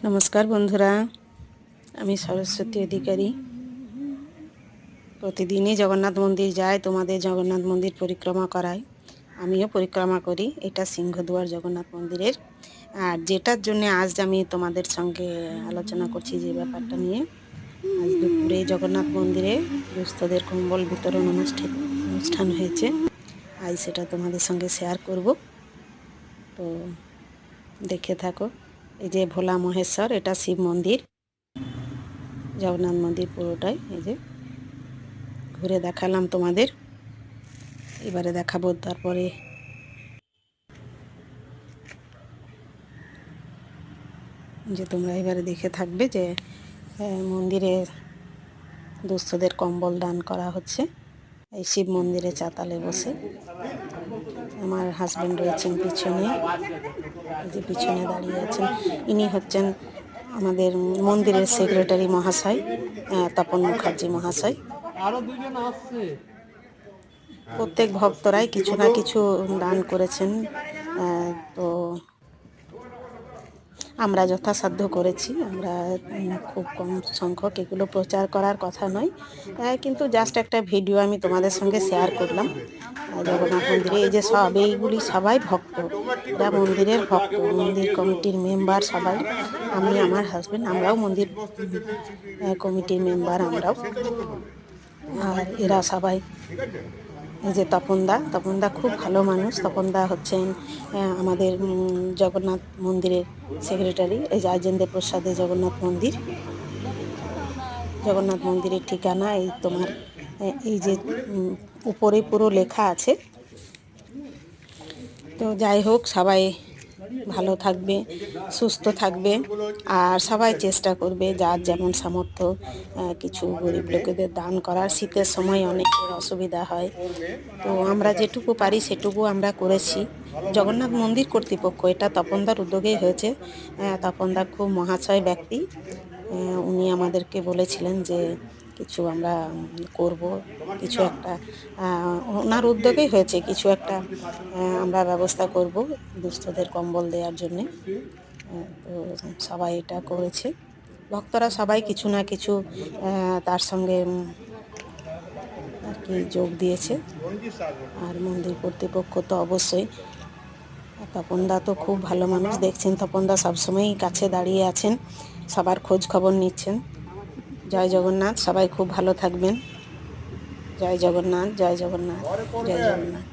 নমস্কার বন্ধুরা, আমি সরস্বতী অধিকারী। প্রতিদিনই জগন্নাথ মন্দির যাই, তোমাদের জগন্নাথ মন্দির পরিক্রমা করাই। আমিও পরিক্রমা করি। এটা সিংহদুয়ার জগন্নাথ মন্দিরের। আর যেটার জন্য আজ আমি তোমাদের সঙ্গে আলোচনা করছি, যে ব্যাপারটা নিয়ে, আজ দুপুরে জগন্নাথ মন্দিরে দুস্থদের কম্বল বিতরণ অনুষ্ঠান হয়েছে। আজ সেটা তোমাদের সঙ্গে শেয়ার করব, তো দেখে থাকো। এই যে ভোলা মহেশ্বর, এটা শিব মন্দির। জগন্নাথ মন্দির পুরোটাই এই যে ঘুরে দেখালাম তোমাদের। এবারে দেখাবো, তারপরে যে তোমরা এবারে দেখে থাকবে যে মন্দিরে দুস্থদের কম্বল দান করা হচ্ছে এই শিব মন্দিরে চাতালে বসে। আমার হাজব্যান্ড রয়েছেন পিছনে, এই যে পিছনে দাঁড়িয়ে আছেন। ইনি হচ্ছেন আমাদের মন্দিরের সেক্রেটারি মহাশয়, তপন মুখার্জি মহাশয়। প্রত্যেক ভক্তরাই কিছু না কিছু দান করেছেন, তো আমরা যথাসাধ্য করেছি। আমরা খুব কম সংখ্যক, এগুলো প্রচার করার কথা নয়, কিন্তু জাস্ট একটা ভিডিও আমি তোমাদের সঙ্গে শেয়ার করলাম। জগন্নাথ মন্দিরে এই যে এইগুলি সবাই ভক্ত, এরা মন্দিরের ভক্ত, মন্দির কমিটির মেম্বার সবাই। আমি, আমার হাজব্যান্ড, আমরাও মন্দির কমিটির মেম্বার আমরাও। আর এরা সবাই, এই যে তপনদা খুব ভালো মানুষ। তপনদা হচ্ছেন আমাদের জগন্নাথ মন্দিরের সেক্রেটারি। এই যে রাজেন্দ্র প্রসাদে জগন্নাথ মন্দিরের ঠিকানা এই তোমার, এই যে উপরে পুরো লেখা আছে। তো যাই হোক, সবাই ভালো থাকবে, সুস্থ থাকবে, আর সবাই চেষ্টা করবে যার যেমন সামর্থ্য কিছু গরিব লোকেদের দান করার। শীতের সময় অনেকের অসুবিধা হয়, তো আমরা যেটুকু পারি সেটুকু আমরা করেছি। জগন্নাথ মন্দির কর্তৃপক্ষ, এটা তপনদার উদ্যোগেই হয়েছে। তপনদা খুব মহাশয় ব্যক্তি। উনি আমাদেরকে বলেছিলেন যে কিছু আমরা করব, কিছু একটা, ওনার উদ্যোগেই হয়েছে, কিছু একটা আমরা ব্যবস্থা করব দুস্থদের কম্বল দেওয়ার জন্যে। তো সবাই এটা করেছে, ভক্তরা সবাই কিছু না কিছু তার সঙ্গে আর কি যোগ দিয়েছে। আর মন্দির কর্তৃপক্ষ তো অবশ্যই। তপনদা তো খুব ভালো মানুষ, দেখছেন তপনদা সবসময়ই কাছে দাঁড়িয়ে আছেন, সবার খোঁজ খবর নিচ্ছেন। জয় জগন্নাথ, সবাই খুব ভালো থাকবেন। জয় জগন্নাথ, জয় জগন্নাথ, জয় জগন্নাথ।